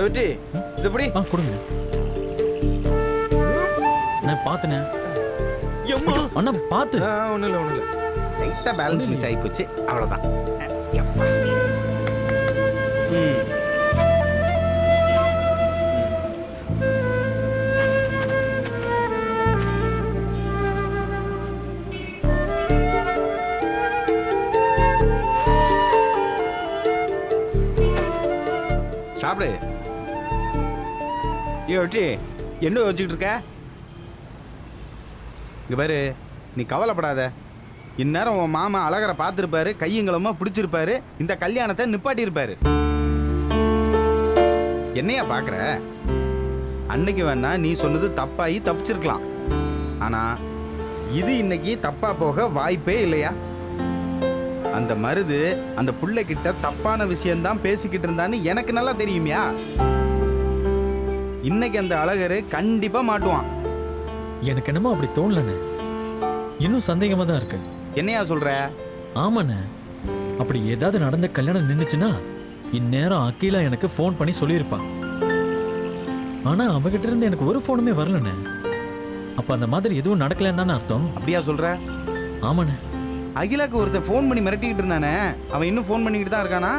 வெற்றி இது எப்படி கொடுங்க. நான் பார்த்தனே. எம்மா அண்ணா பார்த்து. ஒன்றும் இல்லை லைட்டாக பேலன்ஸ் மிஸ் ஆகி போச்சு அவ்வளோதான். சாப்பிடு. ஏ வெற்றி என்ன வச்சுக்கிட்டு இருக்க? இங்க பாரு, நீ கவலைப்படாத. இந்நேரம் உன் மாமா அழகரை பார்த்துருப்பாரு, கையங்களமா பிடிச்சிருப்பாரு, இந்த கல்யாணத்தை நிப்பாட்டியிருப்பாரு. என்னையா பார்க்குற? அன்னைக்கு வேணா நீ சொன்னது தப்பாகி தப்பிச்சிருக்கலாம். ஆனா இது இன்னைக்கு தப்பா போக வாய்ப்பே இல்லையா? அந்த மருது அந்த புள்ளைகிட்ட தப்பான விஷயம்தான் பேசிக்கிட்டு இருந்தான்னு எனக்கு நல்லா தெரியுமியா? இன்னைக்கு அந்த அழகரு கண்டிப்பா மாட்டுவான். எனக்கு என்னமோ அப்படி தோணலண்ணே. இன்னும் சந்தேகமா தான் இருக்கு. என்னையா சொல்ற? ஆமாண்ணே, அப்படி ஏதாவது நடந்த கல்யாணம் நின்னுச்சுன்னா இந்நேரம் அகிலா எனக்கு ஃபோன் பண்ணி சொல்லியிருப்பா. ஆனா அவகிட்ட இருந்து எனக்கு ஒரு ஃபோனுமே வரலண்ணே. அப்ப அந்த மாதிரி எதுவும் நடக்கலன்னு தானே அர்த்தம்? அப்படியா சொல்ற? ஆமாண்ணே. அகிலாக்கு ஒருத்தர் ஃபோன் பண்ணி மிரட்டிக்கிட்டு இருந்தானே, அவன் இன்னும் ஃபோன் பண்ணிக்கிட்டு தான் இருக்கானா?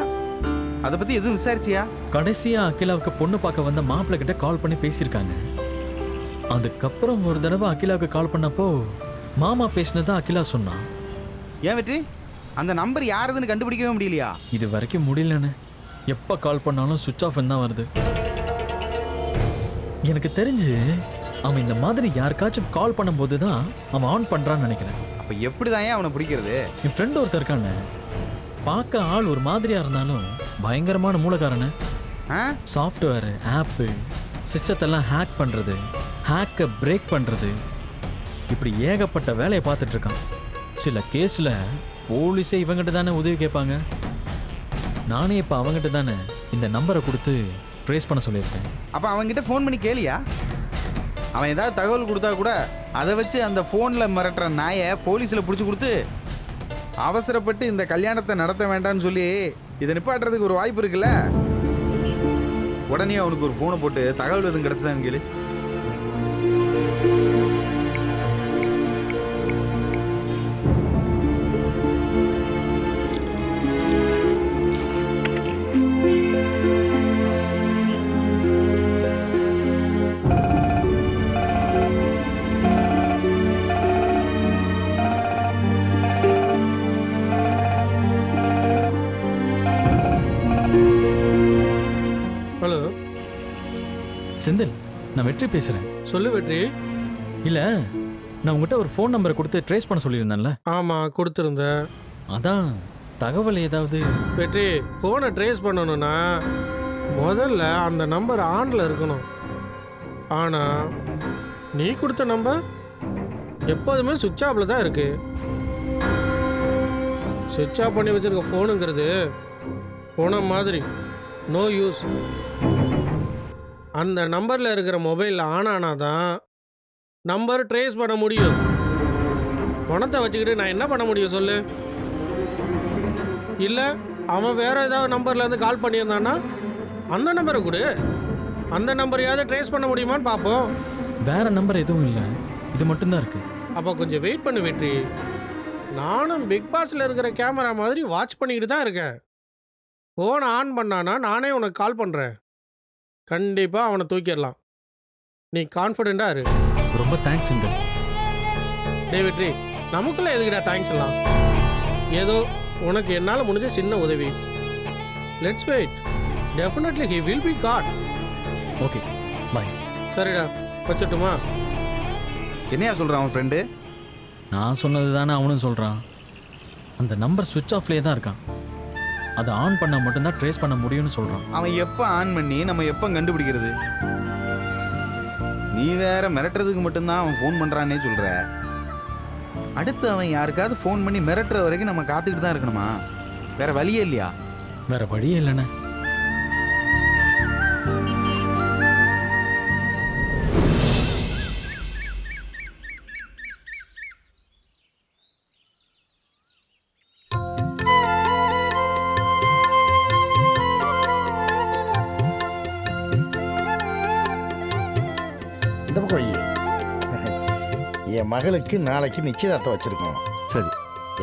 அதை பத்தி எதுவும் விசாரிச்சியா? கடைசியா அகிலாவுக்கு பொண்ணு பார்க்க வந்த மாப்பிள்ளை கிட்ட கால் பண்ணி பேசியிருக்காங்க. அதுக்கப்புறம் ஒரு தடவை அகிலாவுக்கு கால் பண்ணப்போ மாமா பேசினதா அகிலா சொன்னான். ஏன் வெற்றி, அந்த நம்பர் யாருதுன்னு கண்டுபிடிக்கவே முடியலையா? இது வரைக்கும் முடியலண்ணே. எப்ப கால் பண்ணாலும் சுவிட்ச் ஆஃப் தான் வருது. எனக்கு தெரிஞ்சு அவன் இந்த மாதிரி யாருக்காச்சும் கால் பண்ணும்போது தான் அவன் ஆன் பண்றான்னு நினைக்கிறேன். அப்ப எப்படிதான் ஏன் அவனை பிடிக்கிறது? என் ஃப்ரெண்ட் ஒருத்தர் இருக்கானே, பார்க்க ஆள் ஒரு மாதிரியா இருந்தாலும் பயங்கரமான மூலக்காரனு. சாஃப்ட்வேர், ஆப்பு, சிஸ்டத்தெல்லாம் ஹேக் பண்றது, ஹேக்கை பிரேக் பண்றது, இப்படி ஏகப்பட்ட வேலையை பார்த்துட்டு இருக்கான். சில கேஸில் போலீஸே இவங்கிட்ட தானே உதவி கேட்பாங்க. நானே இப்போ அவங்ககிட்ட தானே இந்த நம்பரை கொடுத்து ட்ரேஸ் பண்ண சொல்லியிருக்கேன். அப்போ அவன்கிட்ட ஃபோன் பண்ணி கேளியா? அவன் ஏதாவது தகவல் கொடுத்தா கூட அதை வச்சு அந்த ஃபோனில் மிரட்டுற நாயை போலீஸில் பிடிச்சி கொடுத்து அவசரப்பட்டு இந்த கல்யாணத்தை நடத்த வேண்டாம்னு சொல்லி இதை நிப்பாட்டுறதுக்கு ஒரு வாய்ப்பு இருக்குல்ல. உடனே அவனுக்கு ஒரு ஃபோனை போட்டு தகவல் எதுவும் கிடச்சதான்னு கேளு. ஹலோ செந்தில், நான் வெற்றி பேசுறேன். சொல்லு வெற்றி. இல்ல, நான் உங்ககிட்ட ஒரு ஃபோன் நம்பரை கொடுத்து ட்ரேஸ் பண்ண சொல்லியிருந்தேன்ல. ஆமாம் கொடுத்துருந்தேன். அதான் தகவல் ஏதாவது. வெற்றி, ஃபோனை ட்ரேஸ் பண்ணணும்னா முதல்ல அந்த நம்பர் ஆனில் இருக்கணும். ஆனால் நீ கொடுத்த நம்பர் எப்போதுமே சுவிட்ச் ஆஃபில் தான் இருக்கு. சுவிட்ச் ஆஃப் பண்ணி வச்சிருக்க ஃபோனுங்கிறது போன மாதிரி நோ யூஸ். அந்த நம்பரில் இருக்கிற மொபைலில் ஆன் ஆனால் தான் நம்பர் ட்ரேஸ் பண்ண முடியும். பணத்தை வச்சுக்கிட்டு நான் என்ன பண்ண முடியும் சொல்லு? இல்லை அவன் வேற ஏதாவது நம்பர்லேருந்து கால் பண்ணியிருந்தான்னா அந்த நம்பரை கொடு. அந்த நம்பரையாவது ட்ரேஸ் பண்ண முடியுமான்னு பார்ப்போம். வேற நம்பர் எதுவும் இல்லை, இது மட்டும்தான் இருக்கு. அப்போ கொஞ்சம் வெயிட் பண்ணு வெற்றி. நானும் பிக் பாஸில் இருக்கிற கேமரா மாதிரி வாட்ச் பண்ணிக்கிட்டு தான் இருக்கேன். ஃபோனை ஆன் பண்ணானா நானே உனக்கு கால் பண்ணுறேன். கண்டிப்பாக அவனை தூக்கிடலாம். நீ கான்ஃபிடென்ட்டாக இரு. ரொம்ப தேங்க்ஸ் செந்தில். டே வெற்றி, நமக்குள்ள எதுக்கிட்டா தேங்க்ஸ் எல்லாம்? ஏதோ உனக்கு என்னால் முடிஞ்ச சின்ன உதவி. Let's wait. Definitely he will be caught. Okay bye. சரிடா, வச்சுட்டுமா? என்னையா சொல்கிறான் அவன் ஃப்ரெண்டு? நான் சொன்னது தானே அவனும் சொல்கிறான். அந்த நம்பர் சுவிட்ச் ஆஃப்லேயே தான் இருக்கான். அதை ஆன் பண்ணால் மட்டும்தான் ட்ரேஸ் பண்ண முடியும்னு சொல்கிறான். அவன் எப்போ ஆன் பண்ணி நம்ம எப்போ கண்டுபிடிக்கிறது? நீ வேற மிரட்டுறதுக்கு மட்டும்தான் அவன் ஃபோன் பண்ணுறான்னே சொல்கிற. அடுத்து அவன் யாருக்காவது ஃபோன் பண்ணி மிரட்டுற வரைக்கும் நம்ம காத்துக்கிட்டு தான் இருக்கணுமா? வேற வழியே இல்லையா? வேற வழியே இல்லைண்ணே. மகளுக்கு நாளைக்கு நிச்சயதார்த்தம் வச்சிருக்கோம். சரி.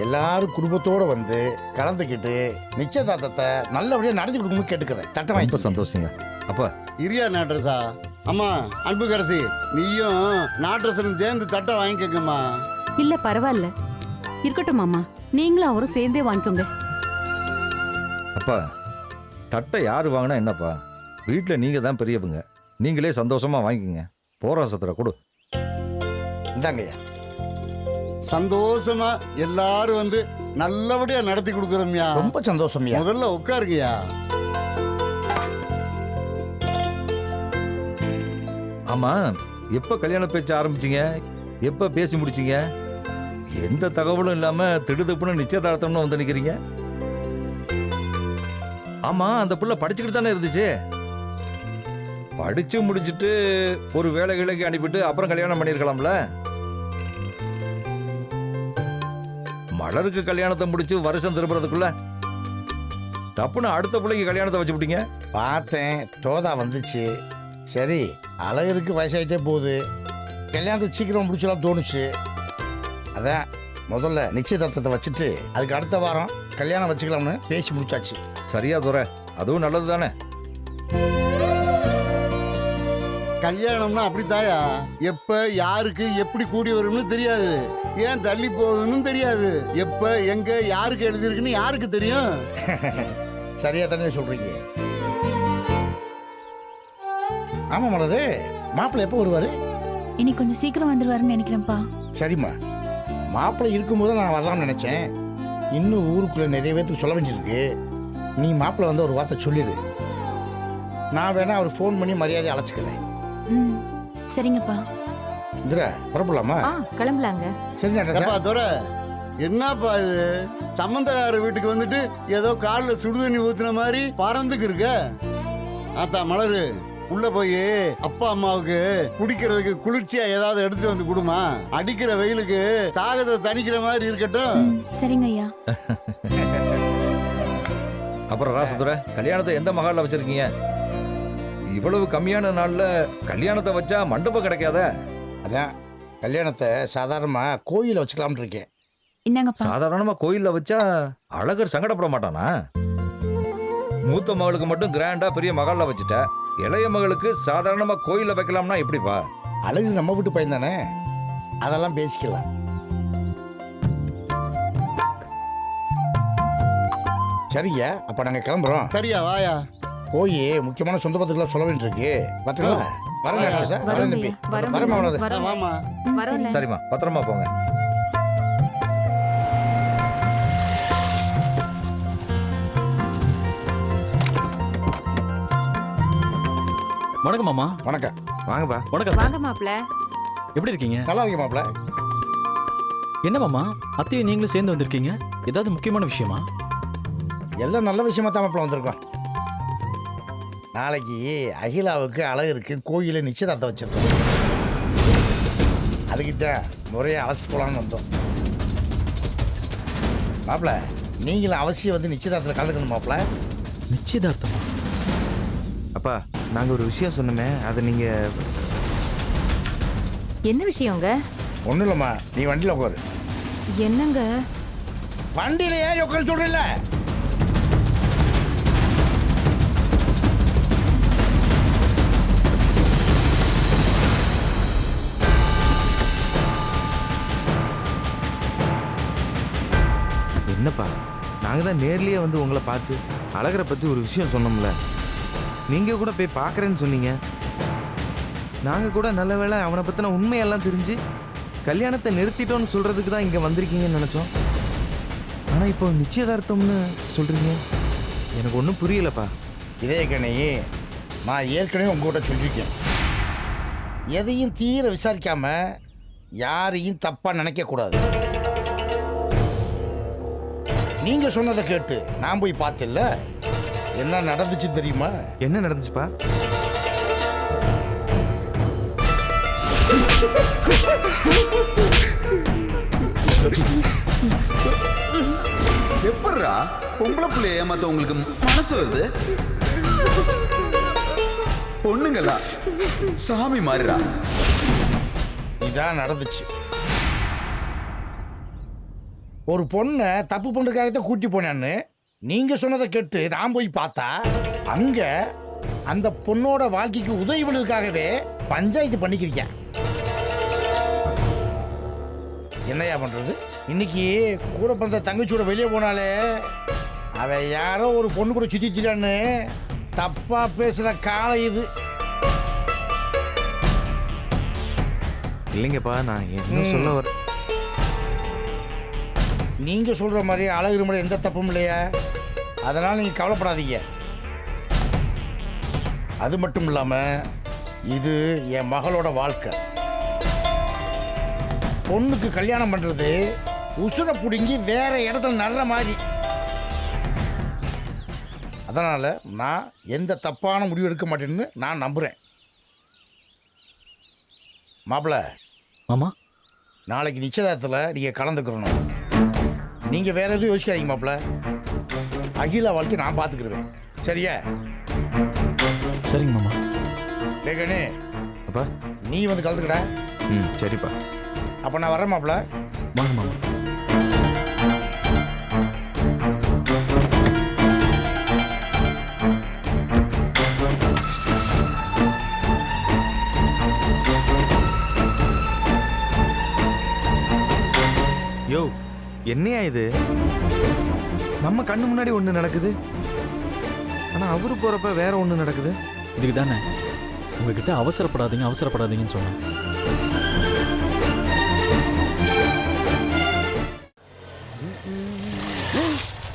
எல்லாரும் குடும்பத்தோட வந்து கலந்துக்கிட்டு நிச்சயதார்த்தத்தை நல்லபடியாக நடத்தி கொடுக்கணும்னு கேட்டுக்கிறேன். தட்டம் ரொம்ப வாங்கி சந்தோஷங்க. அப்பா இரியா நாட்ரஸா? அம்மா அன்புக்கரசி, நீயும் நாட்ரஸனும் சேர்ந்து தட்டை வாங்கிக்கங்கம்மா. இல்ல பரவாயில்ல, இருக்கட்டும் மாமா, நீங்களும் அவரும் சேர்ந்தே வாங்கிக்கோங்க. அப்பா தட்டை யார் வாங்கினா என்னப்பா, வீட்டில் நீங்கள் தான் பெரியவங்க, நீங்களே சந்தோஷமாக வாங்கிக்கோங்க. போராசத்தில் கொடு. இந்தாங்கய்யா. சந்தோஷமா எல்லாரும் வந்து நல்லபடியா நடத்தி கொடுக்குறோம்யா. ரொம்ப சந்தோஷம்யா. முதல்ல உட்காருங்கய்யா. ஆமாம், எப்போ கல்யாண பேச்சு ஆரம்பிச்சிங்க, எப்போ பேசி முடிச்சிங்க? எந்த தகவலும் இல்லாமல் திடுதப்புன்னு நிச்சயதார்த்தம்னு வந்து நிற்கிறீங்க. ஆமாம், அந்த பிள்ளை படிச்சுக்கிட்டு தானே இருந்துச்சு. படித்து முடிச்சுட்டு ஒரு வேலைகளுக்கு அனுப்பிட்டு அப்புறம் கல்யாணம் பண்ணியிருக்கலாம்ல. மலருக்கு கல்யாணத்தை முடிச்சு வருஷம் திரும்புறதுக்குள்ள தப்புன்னு அடுத்த பிள்ளைக்கு கல்யாணத்தை வச்சு விட்டீங்க. பார்த்தேன், தோதா வந்துச்சு. சரி, அழகருக்கு வயசாயிட்டே போகுது, கல்யாணத்தை சீக்கிரம் முடிச்சலாம் தோணுச்சு. அதான் முதல்ல நிச்சயதார்த்தத்தை வச்சுட்டு அதுக்கு அடுத்த வாரம் கல்யாணம் வச்சுக்கலாம்னு பேசி முடிச்சாச்சு. சரியா துரை, அதுவும் நல்லது தானே. கல்யாணம்னா அப்படித்தாயா, எப்ப யாருக்கு எப்படி கூடி வரும்னு தெரியாது, ஏன் தள்ளி போகுதுன்னு தெரியாது, எப்ப எங்க யாருக்கு எழுதிருக்குன்னு யாருக்கு தெரியும்? சரியா தானே சொல்றீங்க. ஆமா மலரு, மாப்பிள்ளை எப்போ வருவாரு? இன்னைக்கு கொஞ்சம் சீக்கிரம் வந்துருவாருன்னு நினைக்கிறேன்ப்பா. சரிம்மா, மாப்பிள்ளை இருக்கும்போது நான் வரலாம்னு நினைச்சேன். இன்னும் ஊருக்குள்ள நிறைய பேருக்கு சொல்ல வேண்டியிருக்கு. நீ மாப்பிள்ளை வந்து ஒரு வார்த்தை சொல்லிடு, நான் வேணா அவர் ஃபோன் பண்ணி மரியாதை அழைச்சிக்கிறேன். ம் சரிங்கப்பா. இந்திரா புறப்படலாமா? கிளம்பலாங்க. சரி நடராஜா. ஏப்பா துரை, என்னப்பா இது, சம்பந்தக்கார வீட்டுக்கு வந்துட்டு ஏதோ காலில் சுடுதண்ணி ஊத்துன மாதிரி பறந்துக்கு இருக்க. ஆத்தா மலரு, உள்ள போய் அப்பா அம்மாவுக்கு குடிக்கிறதுக்கு குளிர்ச்சியா ஏதாவது எடுத்துட்டு வந்து கொடுமா. அடிக்கிற வெயிலுக்கு தாகத்தை தணிக்கிற மாதிரி இருக்கட்டும். சரிங்க ஐயா. அப்புறம் ராசதுரை, கல்யாணத்தை எந்த மகாலில் வச்சிருக்கீங்க? இவ்வளவு கம்மியான நாள்ல கல்யாணத்தை வச்சா மண்டபம் கிடைக்காத. அதான் கல்யாணத்தை சாதாரணமாக கோயிலில் வச்சுக்கலாம்னு இருக்கேன். என்னங்கப்பா? சாதாரணமா கோயில்ல வச்சா அழகர் சங்கடப்பட மாட்டானா? மூத்த மகளுக்கு மட்டும் கிராண்டா பெரிய மகால்ல வச்சுட்ட, இளைய மகளுக்கு சாதாரணமா கோயில்ல வைக்கலாம்னா எப்படிப்பா? அழகு நம்ம வீட்டு பையன் தானே, அதெல்லாம் பேசிக்கலாம். சரிங்க, அப்ப நாங்க கிளம்புறோம். சரியா வாயா. போய் முக்கியமான சொந்த பத்திரிக்கை சொல்ல வேண்டியிருக்கு. வரட்டுங்களா? வரேன் சார். வரேன் தம்பி. வரேன் மலரு. வாமா. வரோம்ல. சரிம்மா, பத்திரமா போங்க. வணக்கம் மாமா. வணக்கம். வாங்கப்பா. வணக்கம். வாங்க மாப்பிள்ள. எப்படி இருக்கீங்க? நல்லா இருக்கேன் மாப்பிள்ள. என்ன மாமா, அத்தையும் நீங்களும் சேர்ந்து வந்திருக்கீங்க, ஏதாவது முக்கியமான விஷயமா? எல்லாம் நல்ல விஷயமா தான் மாப்பிள்ள வந்திருக்கோம். நாளைக்கு அகிலாவுக்கு அழகருக்கு கோயிலில் நிச்சயதார்த்தம் வச்சிருக்கோம். அதுக்குத்தான் முறையை அழைச்சிட்டு போகலான்னு வந்தோம். மாப்பிள்ள, நீங்களும் அவசியம் வந்து நிச்சயதார்த்தத்தில் கலந்துக்கணும் மாப்பிள்ள. நிச்சயதார்த்தமா? அப்பா, நாங்க ஒரு விஷயம் சொன்னோமே, அதை நீங்க. என்ன விஷயங்க? ஒன்றும் இல்லைம்மா, நீ வண்டியில் உட்காரு. என்னங்க? வண்டியில் ஏறி உட்காரு சொல்றீல்ல. என்னப்பா, நாங்க தான் நேர்லயே வந்து உங்களை பார்த்து அழகரை பத்தி ஒரு விஷயம் சொன்னோம்ல, நீங்க கூட போய் பார்க்கறேன்னு சொன்னீங்க. நாங்க கூட நல்ல வேளை அவனை பத்தின உண்மையெல்லாம் தெரிஞ்சு கல்யாணத்தை நிறுத்திட்டோம்னு சொல்றதுக்கு தான் இங்க வந்திருக்கீங்கன்னு நினைச்சோம். ஆனா இப்போ நிச்சயதார்த்தம்னு சொல்றீங்க, எனக்கு ஒன்றும் புரியலப்பா. இதே கணி, நான் ஏற்கனவே உங்ககிட்ட சொல்லியிருக்கேன், எதையும் தீர விசாரிக்காம யாரையும் தப்பா நினைக்க கூடாது. நீங்க சொன்னதை கேட்டு நான் போய் பார்த்தேன்ல, என்ன நடந்துச்சு தெரியுமா? என்ன நடந்துச்சுப்பா? எப்படா பொம்பளை பிள்ளைய ஏமாத்த உங்களுக்கு மனசு வருது? பொண்ணுங்களா சாமி மாறிடா. இதான் நடந்துச்சு. ஒரு பொண்ணை தப்பு பண்ணுறதுக்காகத்தான் கூட்டி போனேன்னு நீங்கள் சொன்னதை கேட்டு நான் போய் பார்த்தா அங்கே அந்த பொண்ணோட வாழ்க்கைக்கு உதவி பண்ணதுக்காகவே பஞ்சாயத்து பண்ணிக்கிறீங்க. என்னையா பண்ணுறது? இன்னைக்கு கூட பிறந்த தங்கச்சியோட வெளியே போனாலே அவ யாரோ ஒரு பொண்ணு கூட சுற்றிச்சிட்டான்னு தப்பாக பேசுகிற காலம் இது. இல்லைங்கப்பா, நான் என்ன சொல்ல வர நீங்கள் சொல்கிற மாதிரி அழகு மாதிரி எந்த தப்பும் இல்லையா? அதனால் நீங்கள் கவலைப்படாதீங்க. அது மட்டும் இல்லாமல் இது என் மகளோட வாழ்க்கை. பொண்ணுக்கு கல்யாணம் பண்ணுறது உசுரை பிடுங்கி வேற இடத்துல நடுற மாதிரி. அதனால் நான் எந்த தப்பான முடிவு எடுக்க மாட்டேன்னு நான் நம்புகிறேன். மாப்பிள்ள, மாமா, நாளைக்கு நிச்சயதார்த்தத்தில் நீங்கள் கலந்துக்கிறணும். நீங்கள் வேற எதுவும் யோசிக்காதீங்க மாப்பிள்ள. அகிலா வாழ்க்கை நான் பார்த்துக்கிருவேன். சரியா? சரிங்க மாமா. கேக்கணே அப்பா. நீ வந்து கலந்துக்கடா. ம், சரிப்பா. அப்போ நான் வரேன் மாப்பிள்ள. வாங்க மாமா. யோ, என்னையா இது? நம்ம கண்ணு முன்னாடி ஒன்று நடக்குது, ஆனால் அவரு போகிறப்ப வேற ஒன்று நடக்குது. இதுக்கு தானே உங்ககிட்ட அவசரப்படாதீங்கன்னு சொன்னேன்.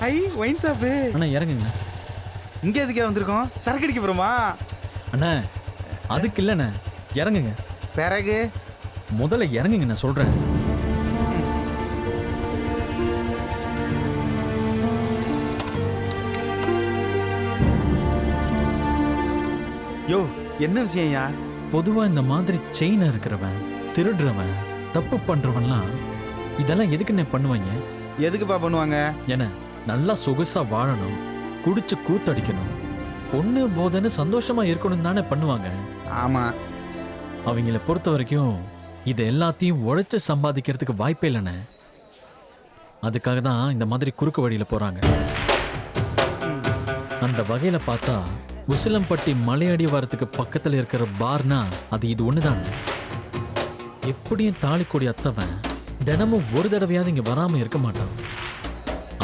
ஐ, ஒயின் ஷாப்பு. அண்ணா இறங்குங்கண்ணா. இங்கே எதுக்கே வந்திருக்கோம்? சரக்கு அடிக்க போகிறோமா? அண்ணா அதுக்கு இல்லைண்ணே, இறங்குங்க. பிறகு முதல்ல இறங்குங்க, நான் சொல்கிறேன். யோ, என்ன விஷயம்யா? பொதுவா இந்த மாதிரி செயின் இருக்கிறவன், திருடுறவன், தப்பு பண்றவன்லாம் இதெல்லாம் எதுக்குன்னு பண்ணுவாங்க? எதுக்குப்பா பண்ணுவாங்க? என்ன, நல்லா சொகுசா வாழணும், குடிச்சு கூத்தடிக்கணும், பொண்ணு போதன்னு சந்தோஷமா இருக்கணும் தானே பண்ணுவாங்க. ஆமா. அவங்கள பொறுத்த வரைக்கும் இது எல்லாத்தையும் உழைச்சு சம்பாதிக்கிறதுக்கு வாய்ப்பே இல்லைண்ணே. அதுக்காக தான் இந்த மாதிரி குறுக்கு வழியில போறாங்க. அந்த வகையில பார்த்தா உசிலம்பட்டி மலையடி வாரத்துக்கு பக்கத்துல இருக்கிற பார்னா அது இது ஒண்ணுதான். எப்படியும் தாலிக்கொடி அத்தவன் தினமும் ஒரு தடவையாவது இங்க வராம இருக்க மாட்டான்.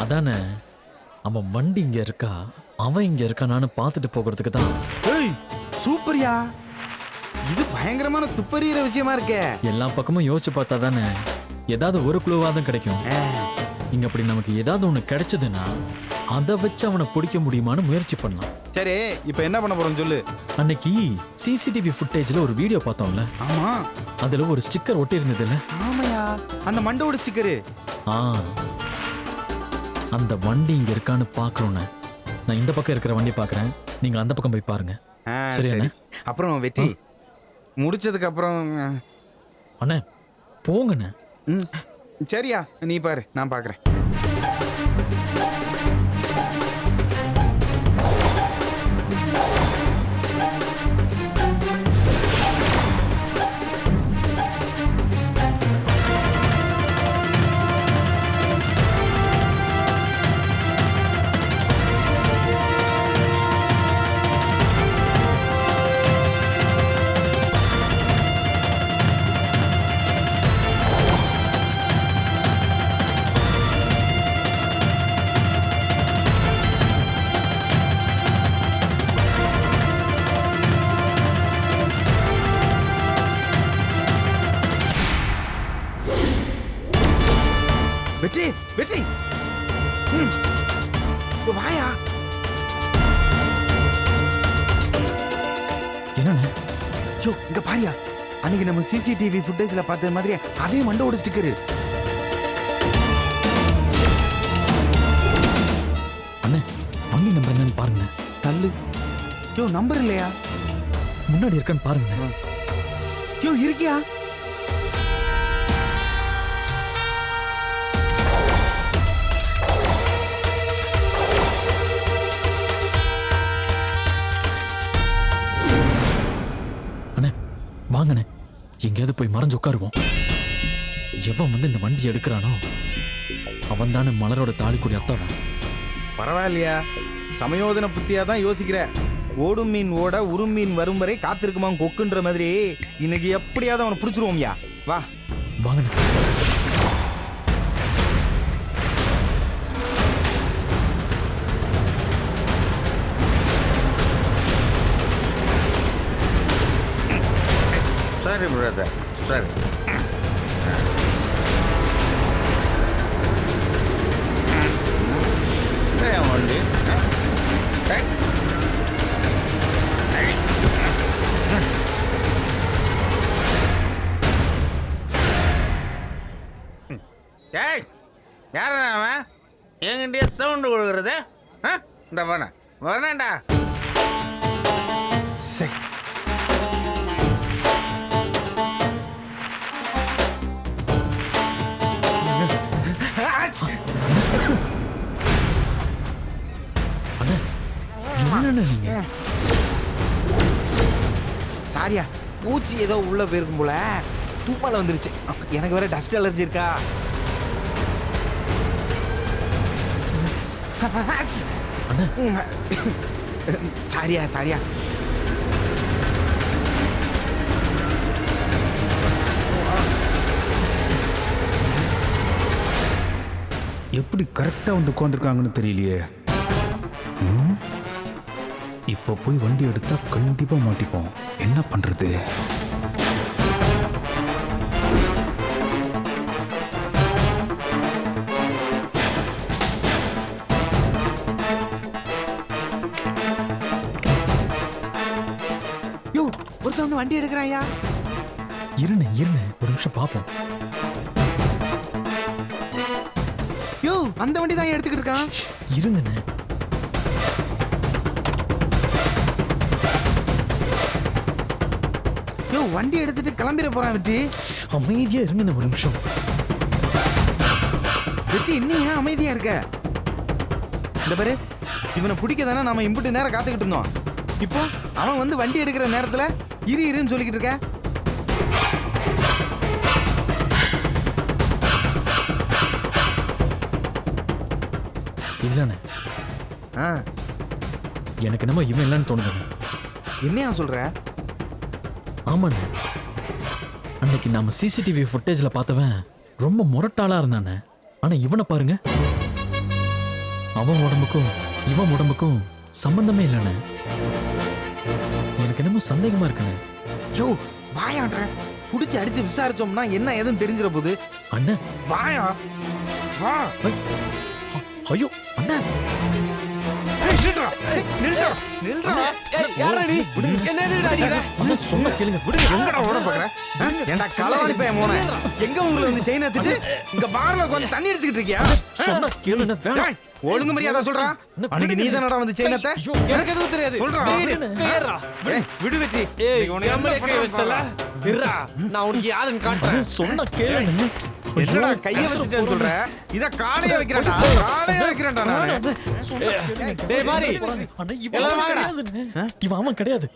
அதானே அவன் வண்டி இங்க இருக்கா, அவன் இங்க இருக்கானான்னு பார்த்துட்டு போகிறதுக்கு தான். ஏய், சூப்பர்யா, இது பயங்கரமான துப்பறிகிற விஷயமா இருக்கே. எல்லா பக்கமும் யோசிச்சு பார்த்தா தானே ஏதாவது ஒரு குழுவாதான் கிடைக்கும். இங்க அப்படி நமக்கு ஏதாவது ஒண்ணு கிடைச்சதுன்னா அதை வச்சு அவனை பிடிக்க முடியுமான்னு முயற்சி பண்ணலாம். சரி, இப்போ என்ன பண்ண போறோம் சொல்லு. அன்னைக்கு சிசிடிவி ஃபுட்டேஜ்ல ஒரு வீடியோ பார்த்தோம்ல, ஆமா, அதுல ஒரு ஸ்டிக்கர் ஒட்டி இருந்தது இல்ல? ஆமாயா, அந்த மண்டோட ஸ்டிக்கரு. அந்த வண்டி இங்க இருக்கான்னு பாக்குறோன்னு நான் இந்த பக்கம் இருக்கிற வண்டி பாக்குறேன், நீங்க அந்த பக்கம் போய் பாருங்க. சரி. சரியா? அப்புறம் வெற்றி முடிச்சதுக்கு அப்புறம் அண்ணே போங்கண்ணே. சரியா, நீ பாரு, நான் பாக்குறேன். வெற்றி, வெற்றி, வாயா. என்னண்ணே? யோ, இங்க பாரியா, அன்னைக்கு நம்ம சிசிடிவி ஃபுட்டேஜ்ல பார்த்த மாதிரி அதே மண்டோட ஸ்டிக்கரு. அண்ணே வண்டி நம்பர் என்னன்னு பாருங்க. தள்ளு. யோ, நம்பர் இல்லையா? முன்னாடி இருக்கான்னு பாருங்க. யோ, இருக்கியா? வாங்கண்ணே, எங்கேயாவது போய் மறைஞ்சு உட்காருவோம். எவன் வந்து இந்த வண்டி எடுக்கிறானோ அவன் தானே மலரோட தாலிக்குடி அத்தவன். பரவாயில்லையா, சமயோதன புத்தியா தான் யோசிக்கிற. ஓடும் மீன் ஓட உரும் மீன் வரும் வரை காத்திருக்குமா கொக்குன்ற மாதிரி இன்னைக்கு எப்படியாவது அவனை பிடிச்சிருவோம்யா. வா வாங்கண்ணே. சரி பிரதர், சரி. வண்டி ஏய், யாரா அவன்? என்கிட்டயே சவுண்டு கொடுக்குறது? இந்த வேணாண்டா. சரி. என்னண்ணே நீங்க? சாரியா, பூச்சி ஏதோ உள்ள போயிருக்கும் போல, தூப்பால வந்துருச்சு. எனக்கு வேற டஸ்ட் அலர்ஜி இருக்கா. சாரியா சாரியா. எப்படி கரெக்டா வந்து உட்காந்துருக்காங்கன்னு தெரியலையே. இப்போ போய் வண்டி எடுத்தா கண்டிப்பா மாட்டிப்போம். என்ன பண்றது? யோ, ஒருத்தன் வந்து வண்டி எடுக்கிறாயா. இருண்ணே ஒரு நிமிஷம் பாப்போம். யோ, அந்த வண்டி தான் எடுத்துக்கிட்டு இருக்கான். இருங்கண்ணே. யோ, வண்டி எடுத்துட்டு கிளம்பிட போறான் வெற்றி. அமைதியா இருங்கண்ணே ஒரு நிமிஷம். வெற்றி, இன்னும் ஏன் அமைதியா இருக்க? இந்த பாரு, இவனை பிடிக்க தானே நாம இம்புட்டு நேரம் காத்துக்கிட்டு இருந்தோம். இப்போ அவன் வந்து வண்டி எடுக்கிற நேரத்துல இருன்னு சொல்லிக்கிட்டு இருக்க. இல்லண்ணே, எனக்கு என்னமோ இவன் இல்லைன்னு தோணுதுண்ணே. என்னையா சொல்ற? ஆமாண்ணே, அன்னைக்கு நம்ம சிசிடிவி ஃபுட்டேஜ்ல பார்த்தவன் ரொம்ப முரட்டாளா இருந்தானே. ஆனா இவனை பாருங்க, அவன் உடம்புக்கும் இவன் உடம்புக்கும் சம்பந்தமே இல்லைண்ணே. எனக்கு என்னமோ சந்தேகமா இருக்குண்ணே. யோ, வாயான்ற புடிச்சு அடிச்சு விசாரிச்சோம்னா என்ன ஏதுன்னு தெரிஞ்சிட போகுது. அண்ணா வாயா, வா. ஐயோ அண்ணா, சொன்ன கேளுங்க. எங்கடா ஓட பாக்குற? ஏண்டா களவாணி பையன் மோனே, எங்க ஊர்ல வந்து செயின் எடுத்துட்டு இங்க பார்ல உட்கார்ந்து தண்ணி அடிச்சிட்டு இருக்கியா? சொன்ன கேளுங்க. வேணாம், ஒழுங்கு மரியாதை சொல்றா. அன்னைக்கு நீ தானடா வந்து செயின் எடுத்த. எனக்கு எதுவும் தெரியாது. சொல்றா. விடு வெற்றி. நான் உனக்கு யாருன்னு காட்டுறேன். சொன்ன கேளுங்க. என்னடா கைய வச்சிட்டேன்னு சொல்ற? இத காலைய வைக்கிறேன்டா. காலைய வைக்கிறேன்டா நானு. டேய் மாரி, அண்ணா இவன் கிடையாதுண்ணே. இவன் அவன் கிடையாது.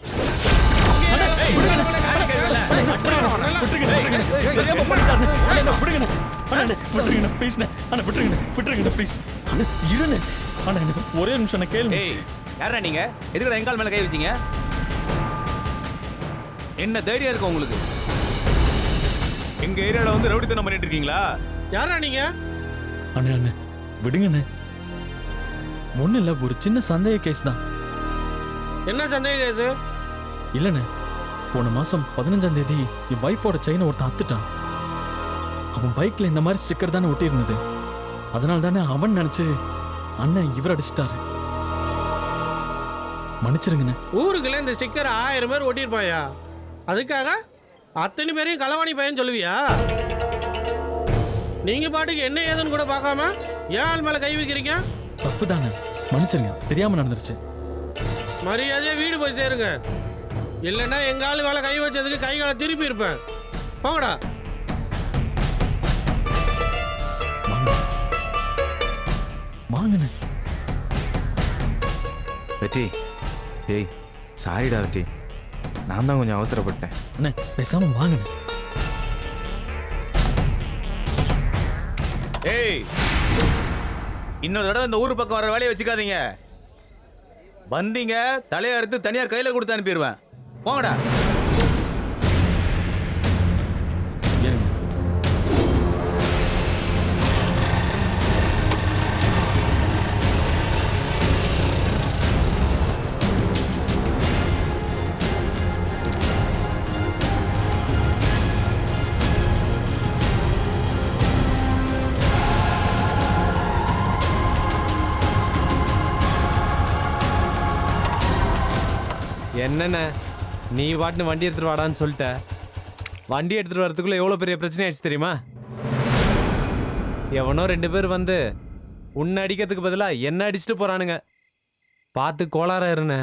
ஒரே நிமிஷம் கேள்வி. யாரா நீங்க? எதுக்குடா எங்கால் மேல கை வச்சீங்க? என்ன தைரியம் இருக்கு உங்களுக்கு? எங்க ஏரியால வந்து ரவுடித்தனம் பண்ணிட்டு இருக்கீங்களா? யாரா நீங்க? அண்ணே அண்ணே விடுங்கண்ணே. ஒன்றும் இல்லை, ஒரு சின்ன சந்தேக கேஸ் தான். என்ன சந்தேக கேஸ்? இல்லைண்ணே, போன மாசம் 15ஆம் தேதி என் வைஃபோட செயினை ஒருத்தன் அத்துட்டான். அவன் பைக்ல இந்த மாதிரி ஸ்டிக்கர் தானே ஒட்டி இருந்தது. அதனால தானே அவன் நினைச்சு அண்ணன் இவர் அடிச்சிட்டாரு. மன்னிச்சிருங்கண்ணே. ஊருக்குள்ள இந்த ஸ்டிக்கர் 1000 பேர் ஒட்டியிருப்பாயா? அதுக்காக அத்தனை பேரையும் களவாணி பையன் சொல்லுவியா? நீங்க பாட்டுக்கு என்ன ஏதுன்னு கூட பார்க்காம ஏன் ஆள் மேல கை வைக்கிறீங்க? தப்பு தானே, மன்னிச்சிருங்க, தெரியாம நடந்துருச்சு. மரியாதையா வீடு போய் சேருங்க, இல்லைன்னா எங்க ஆளு மேல கை வச்சதுக்கு கை காலை திருப்பி இருப்பேன். போங்கடா. வாங்கண்ணே. வெற்றி, ஏய் சாரிடா வெற்றி, நான் தான் கொஞ்சம் அவசரப்பட்டேன். அண்ணே பேசாம வாங்கண்ணே. ஏய், இன்னொரு தடவை இந்த ஊர் பக்கம் வர வேலையை வச்சுக்காதீங்க. வந்தீங்க தலையை அறுத்து தனியா கையில கொடுத்து அனுப்பிடுவேன். போங்கடா. என்னண்ண நீ பாட்டுன்னு வண்டி எடுத்துட்டு வாடான்னு சொல்லிட்ட. வண்டி எடுத்துட்டு வரதுக்குள்ள எவ்வளோ பெரிய பிரச்சனை ஆயிடுச்சு தெரியுமா? எவனோ 2 பேர் வந்து உன்னை அடிக்கிறதுக்கு பதிலாக என்ன அடிச்சுட்டு போறானுங்க. பார்த்து கோளாரா இருண்ணே.